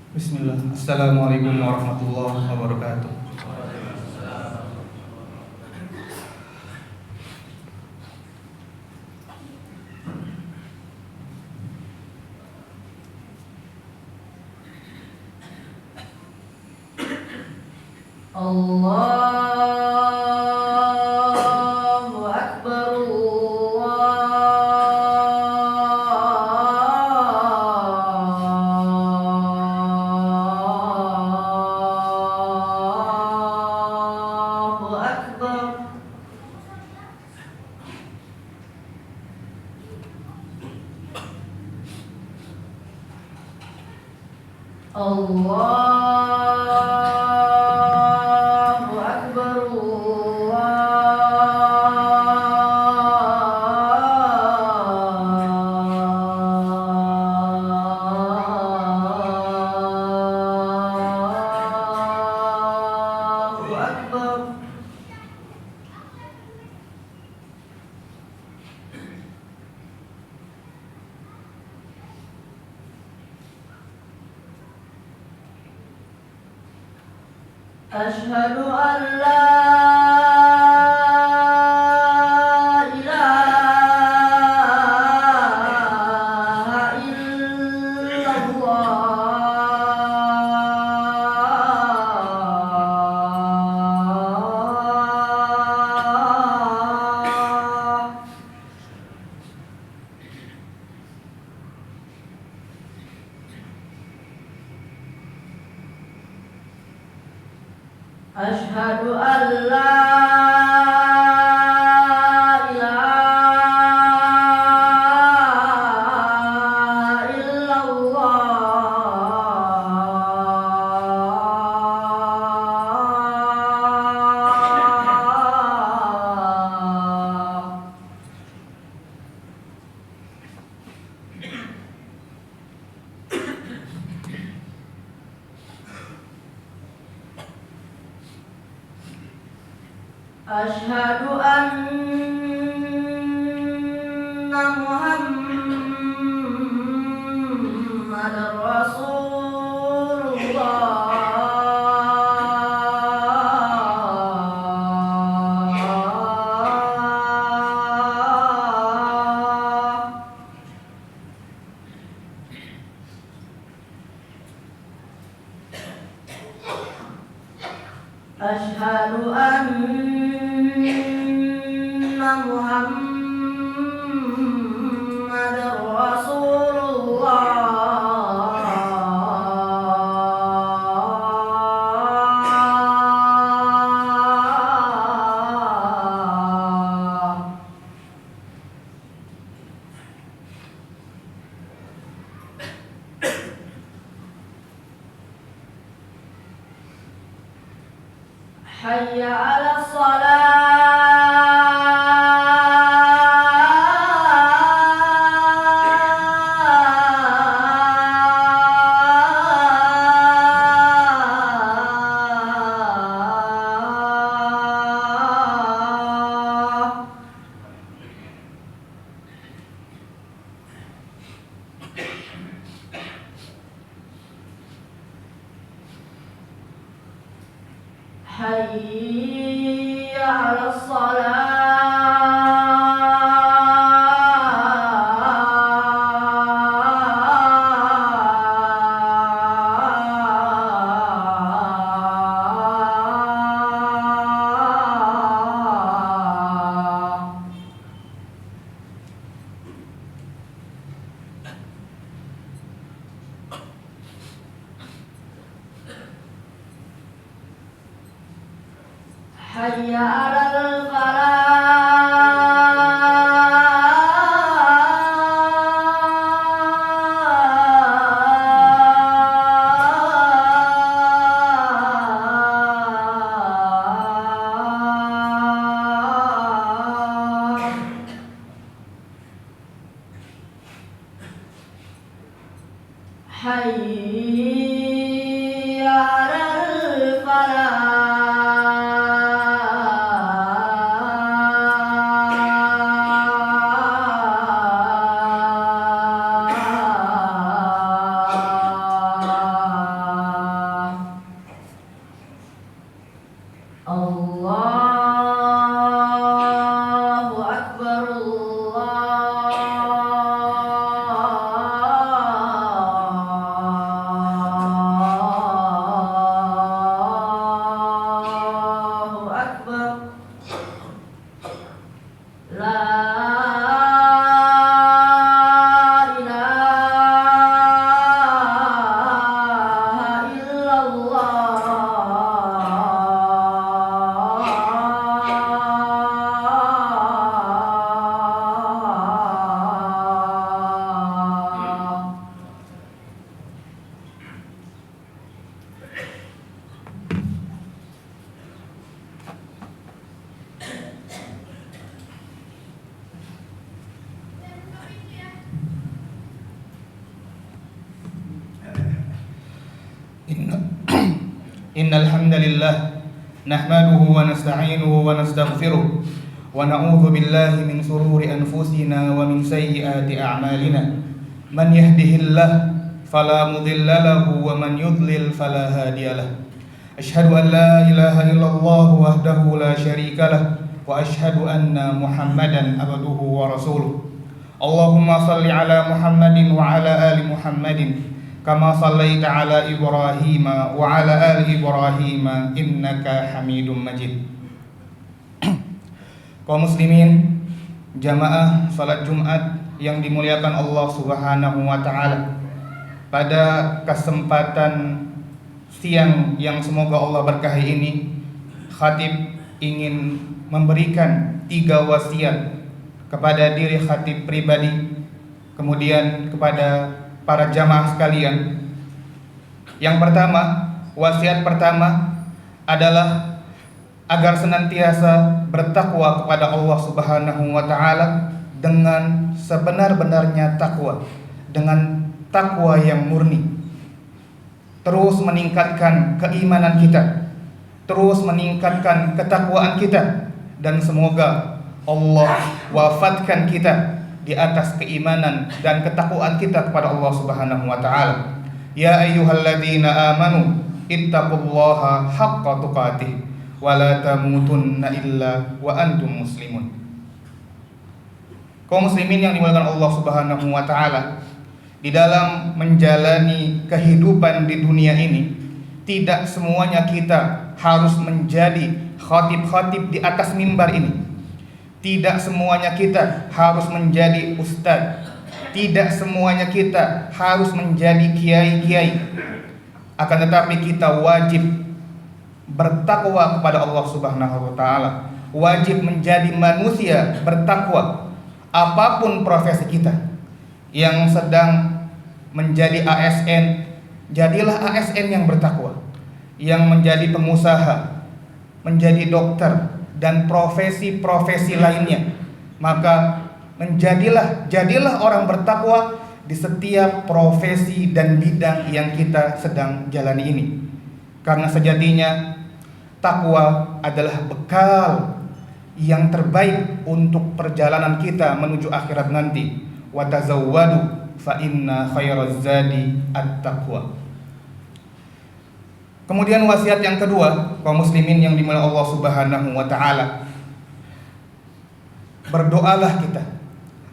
Bismillah. Assalamualaikum warahmatullahi wabarakatuh. Allahu Akbar, Allahu Akbar. Allahu Akbar, Allahu Akbar. Asyhadu an la ilaha illallah. Asyhadu an la ilaha illallah. Asyhadu anna Muhammadar Rasulullah. Asyhadu anna Muhammadar Rasulullah. Hayya 'alas shalah. Hayya 'alas shalah. Hayya 'alal falah. Hayya 'alal falah. إن الحمد لله نحمده ونستعينه ونستغفره ونعوذ بالله من شرور أنفسنا ومن سيئات أعمالنا من يهده الله فلا مضل له ومن يضلل فلا هادي له أشهد أن لا إله إلا الله وحده لا شريك له وأشهد أن محمدا عبده ورسوله اللهم صل على محمد وعلى آل محمد كما صليت على إبراهيم وعلى آل إبراهيم إنك حميد مجيد. Kaum muslimin, jamaah salat Jumat yang dimuliakan Allah Subhanahu wa taala. Pada kesempatan siang yang semoga Allah berkahi ini, khatib ingin memberikan 3 wasiat kepada diri khatib pribadi, kemudian kepada para jamaah sekalian. Yang pertama, wasiat pertama adalah agar senantiasa bertakwa kepada Allah Subhanahu wa taala dengan sebenar-benarnya takwa, dengan takwa yang murni. Terus meningkatkan keimanan kita, terus meningkatkan ketakwaan kita, dan semoga Allah wafatkan kita di atas keimanan dan ketakwaan kita kepada Allah Subhanahu wa taala. Ya ayyuhalladzina amanu ittaqullaha haqqa tuqatih wa la tamutunna illa wa antum muslimun. Kaum muslimin yang dimuliakan Allah Subhanahu wa taala, di dalam menjalani kehidupan di dunia ini, tidak semuanya kita harus menjadi khatib-khatib di atas mimbar ini. Tidak semuanya kita harus menjadi ustadz. Tidak semuanya kita harus menjadi kiai-kiai. Akan tetapi kita wajib bertakwa kepada Allah Subhanahu wa taala. Wajib menjadi manusia bertakwa. Apapun profesi kita. Yang sedang menjadi ASN, jadilah ASN yang bertakwa. Yang menjadi pengusaha, menjadi dokter, dan profesi-profesi lainnya, maka jadilah orang bertakwa di setiap profesi dan bidang yang kita sedang jalani ini. Karena sejatinya takwa adalah bekal yang terbaik untuk perjalanan kita menuju akhirat nanti. Wa tazawwadu fa inna khairaz zadi at-taqwa. Kemudian wasiat yang kedua, kaum muslimin yang dimuliakan Allah Subhanahu wa taala, berdoalah kita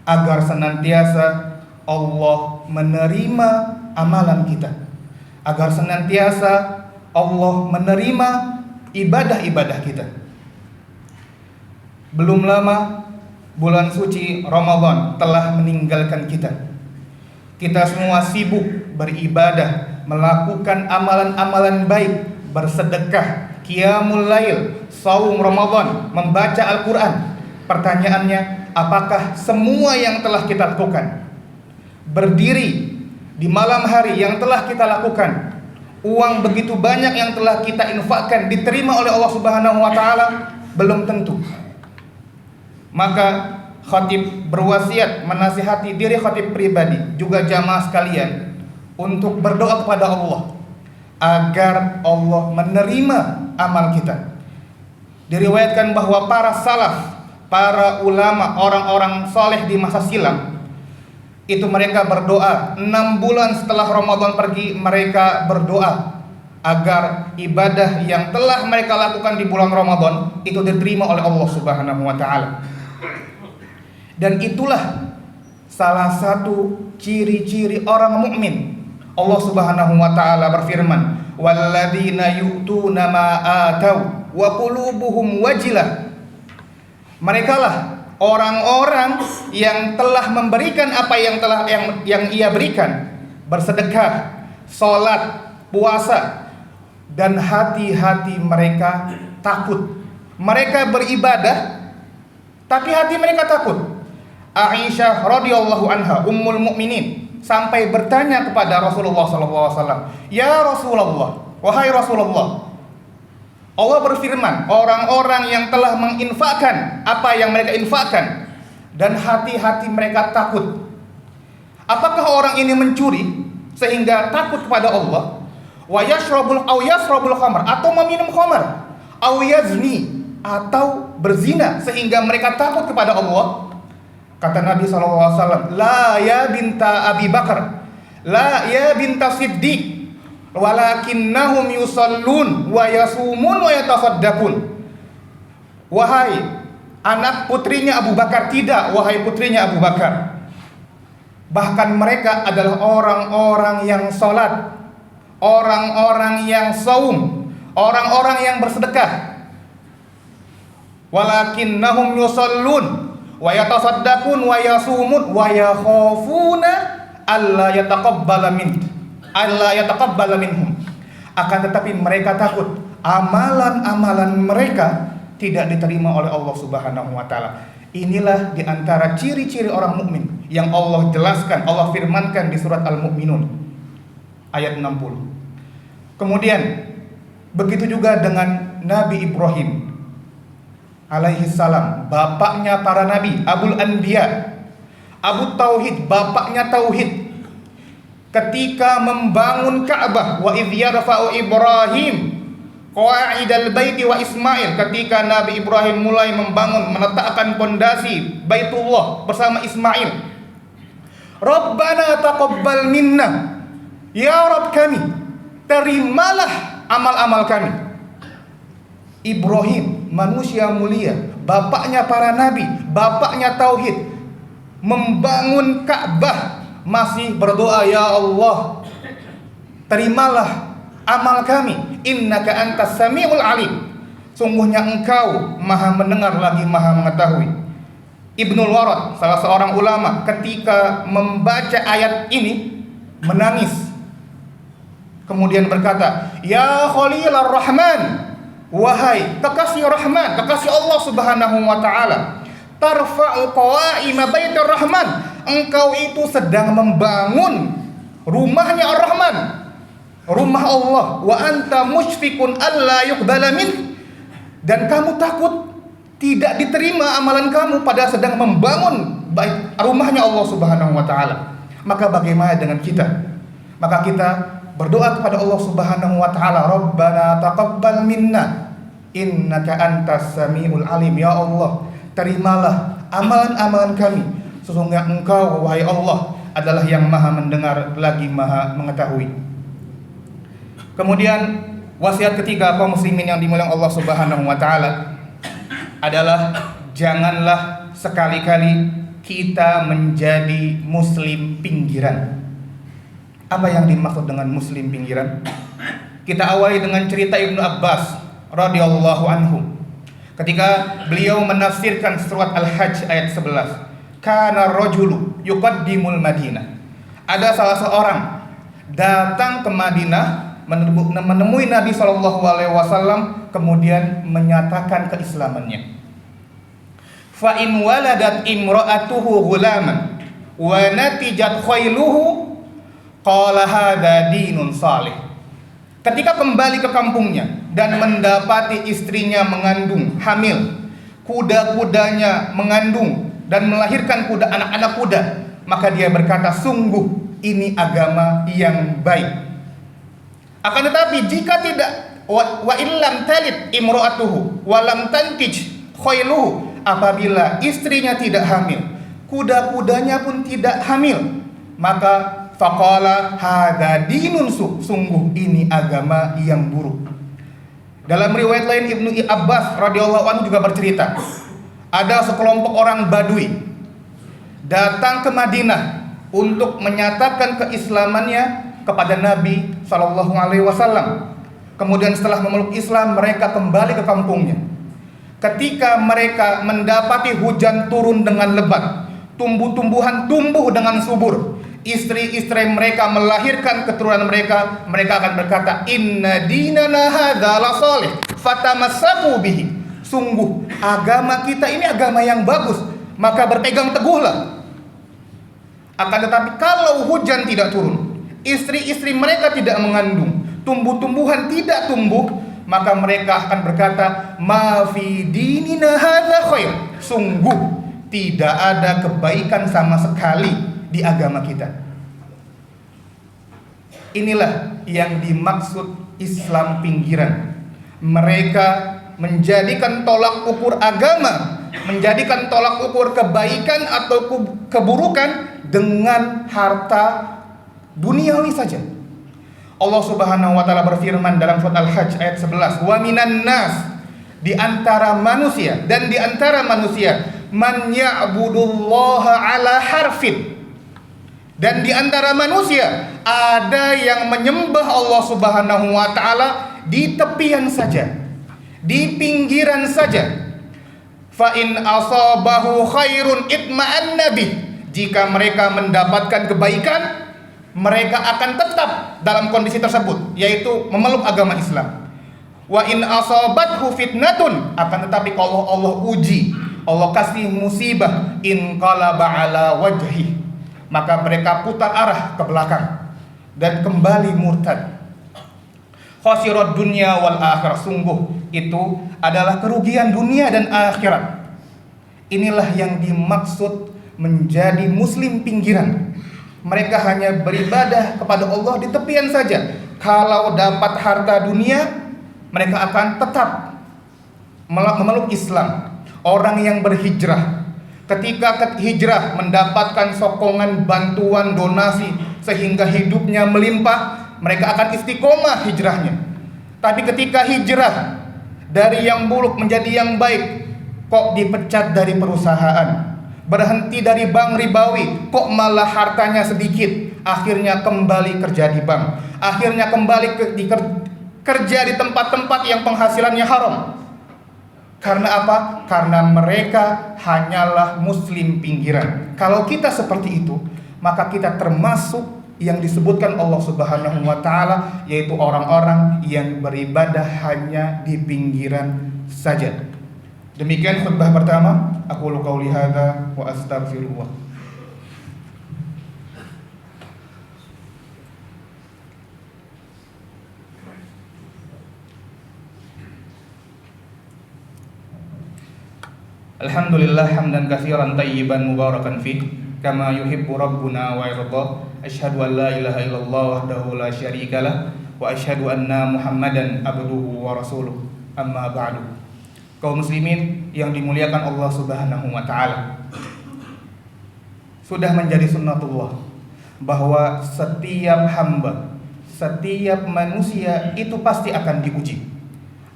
agar senantiasa Allah menerima amalan kita, agar senantiasa Allah menerima ibadah-ibadah kita. Belum lama bulan suci Ramadan telah meninggalkan kita. Kita semua sibuk beribadah, melakukan amalan-amalan baik, bersedekah, qiyamul lail, saum Ramadan, membaca Al-Quran. Pertanyaannya, apakah semua yang telah kita lakukan, berdiri di malam hari yang telah kita lakukan, uang begitu banyak yang telah kita infakkan, diterima oleh Allah Subhanahu wa taala? Belum tentu. Maka khatib berwasiat menasihati diri khatib pribadi, juga jamaah sekalian, untuk berdoa kepada Allah agar Allah menerima amal kita. Diriwayatkan bahwa para salaf, para ulama, orang-orang soleh di masa silam, itu mereka berdoa 6 bulan setelah Ramadan pergi, mereka berdoa agar ibadah yang telah mereka lakukan di bulan Ramadan itu diterima oleh Allah Subhanahu wa taala. Dan itulah salah satu ciri-ciri orang mukmin. Allah Subhanahu wa taala berfirman, "Walladzina yu'tuna ma atau wa qulubuhum wajilah." Merekalah orang-orang yang telah memberikan apa yang ia berikan, bersedekah, salat, puasa, dan hati-hati mereka takut. Mereka beribadah tapi hati mereka takut. Aisyah radhiyallahu anha, ummul mukminin, sampai bertanya kepada Rasulullah SAW, "Ya Rasulullah, wahai Rasulullah, Allah berfirman, orang-orang yang telah menginfakkan apa yang mereka infakkan dan hati-hati mereka takut. Apakah orang ini mencuri sehingga takut kepada Allah? wa yashrabul khamr, atau meminum khamar, au yazni, atau berzina sehingga mereka takut kepada Allah. Kata Nabi SAW, la ya binta Abi Bakar, la ya binta Siddiq, walakinnahum yusallun wa yasumun wa yatasaddaqun. Wahai anak putrinya Abu Bakar, tidak wahai putrinya Abu Bakar, bahkan mereka adalah orang-orang yang salat, orang-orang yang saum, orang-orang yang bersedekah. Walakinnahum yusallun wa yatasaddaqun wa yasumun wa yakhafuna alla yataqabbala minhum. Akan tetapi mereka takut amalan-amalan mereka tidak diterima oleh Allah Subhanahu wa taala. Inilah di antara ciri-ciri orang mukmin yang Allah jelaskan, Allah firmankan di surat Al-Mu'minun ayat 60. Kemudian begitu juga dengan Nabi Ibrahim alaihi salam, bapaknya para nabi, Abul Anbiya, Abu Tauhid, bapaknya tauhid. Ketika membangun Ka'bah, wa idh yarfa'u Ibrahim qawa'idal baiti wa Ismail, ketika Nabi Ibrahim mulai membangun, meletakkan pondasi Baitullah bersama Ismail. Rabbana taqabbal minna, ya Rabb kami, terimalah amal-amal kami. Ibrahim, manusia mulia, bapaknya para nabi, bapaknya tauhid, membangun Ka'bah, masih berdoa, ya Allah, terimalah amal kami, innaka antas samiul alim, sungguhnya engkau maha mendengar lagi maha mengetahui. Ibnul Warad, salah seorang ulama, ketika membaca ayat ini menangis, kemudian berkata, ya Khalilar Rahman, wahai kekasih Rahman, kekasih Allah Subhanahu wa taala, tarfa'u qawa'ima baitir Rahman, engkau itu sedang membangun rumahnya Ar-Rahman, rumah Allah, wa anta musyfiqun alla yuqbala min, dan kamu takut tidak diterima amalan kamu pada sedang membangun rumahnya Allah Subhanahu wa taala. Maka bagaimana dengan kita? Maka kita berdoa kepada Allah Subhanahu wa taala, Rabbana taqabbal minna innaka antas samiul alim, ya Allah, terimalah amalan-amalan kami, sesungguhnya engkau wahai Allah adalah yang maha mendengar lagi maha mengetahui. Kemudian wasiat ketiga kaum muslimin yang dimuliakan Allah Subhanahu wa taala adalah janganlah sekali-kali kita menjadi muslim pinggiran. Apa yang dimaksud dengan muslim pinggiran? Kita awali dengan cerita Ibnu Abbas radhiyallahu anhu. Ketika beliau menafsirkan surat Al-Hajj ayat 11, kana rajulu yuqaddimul Madinah. Ada salah seorang datang ke Madinah menemui Nabi SAW, kemudian menyatakan keislamannya. Fa in waladat imra'atuhu ghulaman wa natijat khailuhu qala hadza dinun salih. Ketika kembali ke kampungnya dan mendapati istrinya mengandung, hamil, kuda-kudanya mengandung dan melahirkan anak-anak kuda, maka dia berkata, sungguh ini agama yang baik. Akan tetapi jika tidak, wa illam talid imra'atuhu wa lam tantij khailuhu, apabila istrinya tidak hamil, kuda-kudanya pun tidak hamil, maka faqala hadza dinun sungguh ini agama yang buruk. Dalam riwayat lain Ibnu Abbas radhiyallahu anhu juga bercerita, ada sekelompok orang Badui datang ke Madinah untuk menyatakan keislamannya kepada Nabi SAW. Kemudian setelah memeluk Islam, mereka kembali ke kampungnya. Ketika mereka mendapati hujan turun dengan lebat, tumbuh-tumbuhan tumbuh dengan subur, istri-istri mereka melahirkan keturunan mereka, mereka akan berkata, inna dinana hadza la salih fatamassaku bihi, sungguh agama kita ini agama yang bagus, maka berpegang teguhlah. Akan tetapi kalau hujan tidak turun, istri-istri mereka tidak mengandung, tumbuh-tumbuhan tidak tumbuh, maka mereka akan berkata, ma fi dinina hadza khair, sungguh tidak ada kebaikan sama sekali di agama kita. Inilah yang dimaksud Islam pinggiran. Mereka menjadikan tolak ukur agama, menjadikan tolak ukur kebaikan atau keburukan dengan harta duniawi saja. Allah Subhanahu wa taala berfirman dalam surat Al-Hajj ayat 11, "Wa minan nas", di antara manusia, dan di antara manusia, "man ya'budullaha ala harfin", dan di antara manusia ada yang menyembah Allah Subhanahu wa taala di tepian saja, di pinggiran saja. Fa in asabahu khairun itma'anna bih, jika mereka mendapatkan kebaikan, mereka akan tetap dalam kondisi tersebut, yaitu memeluk agama Islam. Wa in asabathu fitnatun, akan tetapi kalau Allah uji, Allah kasih musibah, in qalaba ala wajhi, maka mereka putar arah ke belakang dan kembali murtad. Khasirad dunya wal akhirah, sungguh itu adalah kerugian dunia dan akhirat. Inilah yang dimaksud menjadi muslim pinggiran. Mereka hanya beribadah kepada Allah di tepian saja. Kalau dapat harta dunia, mereka akan tetap memeluk Islam. Orang yang berhijrah, ketika hijrah mendapatkan sokongan, bantuan, donasi sehingga hidupnya melimpah, mereka akan istiqomah hijrahnya. Tapi ketika hijrah dari yang buruk menjadi yang baik, kok dipecat dari perusahaan, berhenti dari bank ribawi, kok malah hartanya sedikit, akhirnya kembali kerja di bank, akhirnya kembali kerja di tempat-tempat yang penghasilannya haram. Karena apa? Karena mereka hanyalah muslim pinggiran. Kalau kita seperti itu, maka kita termasuk yang disebutkan Allah Subhanahu wa taala, yaitu orang-orang yang beribadah hanya di pinggiran saja. Demikian khutbah pertama. Aku qauli hadza wa astaghfirullah. Alhamdulillah hamdan katsiran tayyiban mubarakan fih kama yuhibbu rabbuna wa yarda. Asyhadu an la ilaha illallah wahdahu la syarikalah wa asyhadu anna Muhammadan abduhu wa rasuluh. Amma ba'du. Kaum muslimin yang dimuliakan Allah Subhanahu wa taala, sudah menjadi sunnatullah bahwa setiap hamba, setiap manusia itu pasti akan diuji.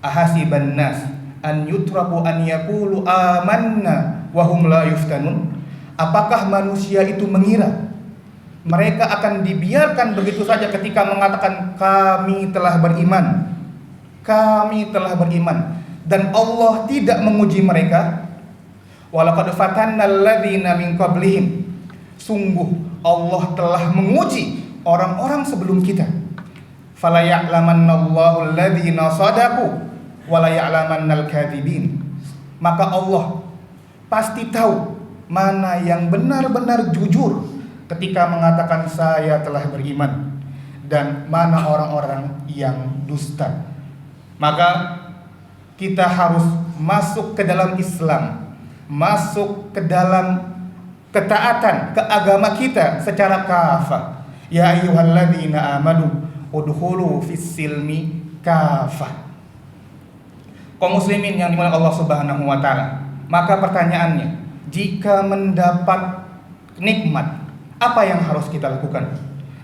Ahasiban nas an yutraku an yaqulu amanna wa hum la yuftanun. Apakah manusia itu mengira mereka akan dibiarkan begitu saja ketika mengatakan kami telah beriman, kami telah beriman, dan Allah tidak menguji mereka? Walaqad fatannal ladzina min qablihim, sungguh Allah telah menguji orang-orang sebelum kita. Fala ya'lamannallahu alladzina shadaqu wa la ya'lamannal kadzibin. Maka Allah pasti tahu mana yang benar-benar jujur ketika mengatakan saya telah beriman, dan mana orang-orang yang dusta. Maka kita harus masuk ke dalam Islam, masuk ke dalam ketaatan ke agama kita secara kafah. Ya ayyuhalladzina amanu udkhulu fis-silmi kafah. Kaum muslimin yang dimuliakan Allah Subhanahu wa taala, maka pertanyaannya, jika mendapat nikmat, apa yang harus kita lakukan?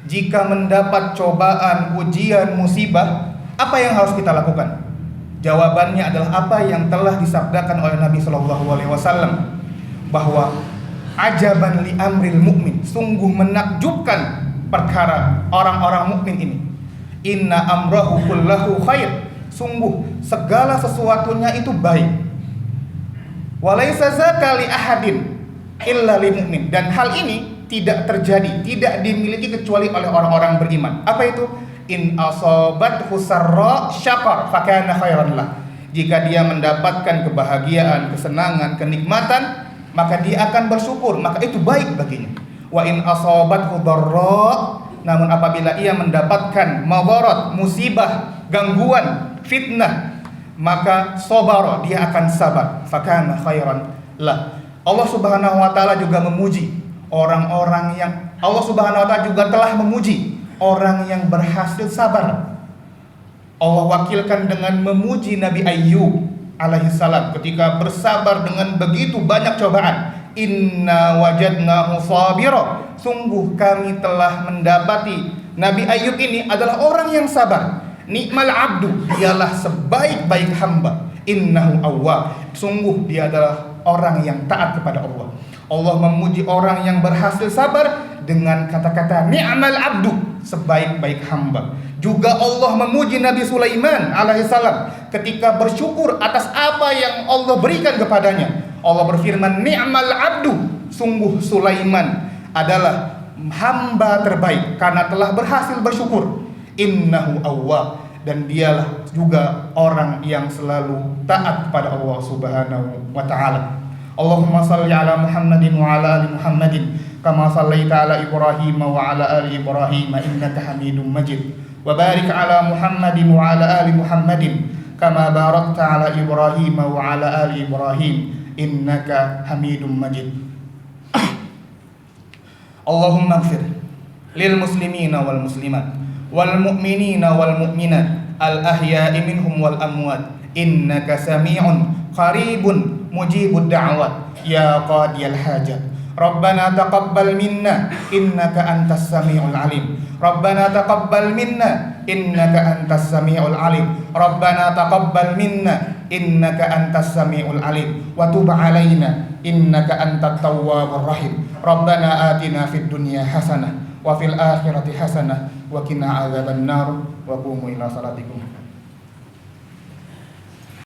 Jika mendapat cobaan, ujian, musibah, apa yang harus kita lakukan? Jawabannya adalah apa yang telah disabdakan oleh Nabi Shallallahu Alaihi Wasallam, bahwa ajaban li amril mukmin, sungguh menakjubkan perkara orang-orang mukmin ini. Inna amrahu kullahu khair, sungguh segala sesuatunya itu baik. Walaysa zaka li ahadin illa lil mu'min, dan hal ini tidak terjadi, tidak dimiliki kecuali oleh orang-orang beriman. Apa itu? In asabathu sarra syakar fakana khairan lah. Jika dia mendapatkan kebahagiaan, kesenangan, kenikmatan, maka dia akan bersyukur, maka itu baik baginya. Wa in asabathu dharra, namun apabila ia mendapatkan madarat, musibah, gangguan, fitnah, maka sabar, dia akan sabar, fakana khairan lah. Allah Subhanahu wa taala juga memuji orang-orang yang Allah Subhanahu wa taala juga telah memuji orang yang berhasil sabar. Allah wakilkan dengan memuji Nabi Ayyub alaihissalam ketika bersabar dengan begitu banyak cobaan. Inna wajadnahu sabira, sungguh kami telah mendapati Nabi Ayyub ini adalah orang yang sabar. Nikmal abdu, dialah sebaik-baik hamba. Innahu awwab, sungguh dia adalah orang yang taat kepada Allah. Allah memuji orang yang berhasil sabar dengan kata-kata ni'mal abdu, sebaik-baik hamba. Juga Allah memuji Nabi Sulaiman alaihissalam ketika bersyukur atas apa yang Allah berikan kepadanya. Allah berfirman, ni'mal abdu, sungguh Sulaiman adalah hamba terbaik karena telah berhasil bersyukur. Innahu awwab, dan dialah juga orang yang selalu taat kepada Allah Subhanahu wa taala. Allahumma shalli ala Muhammadin wa ala ali Muhammadin kama shallaita ala Ibrahim wa ala ali Ibrahim innaka Hamidum Majid. Wa barik ala Muhammadin wa ala ali Muhammadin kama barakta ala Ibrahim wa ala ali Ibrahim innaka Hamidum Majid. Allahumma ighfir lil muslimina wal muslimat wal mu'minina wal mu'minat al ahya'i minhum wal amwat innaka sami'un qaribun mujibud da'wat ya qadiyal hajat. Rabbana taqabbal minna innaka antas sami'ul alim. Rabbana taqabbal minna innaka antas sami'ul alim. Rabbana taqabbal minna innaka antas sami'ul alim wa tub 'alaina innaka antat tawwabur rahim. Rabbana atina fid dunya hasanah wa fil akhirati hasanah wa qina adzabannar wa qumu ila salatikum.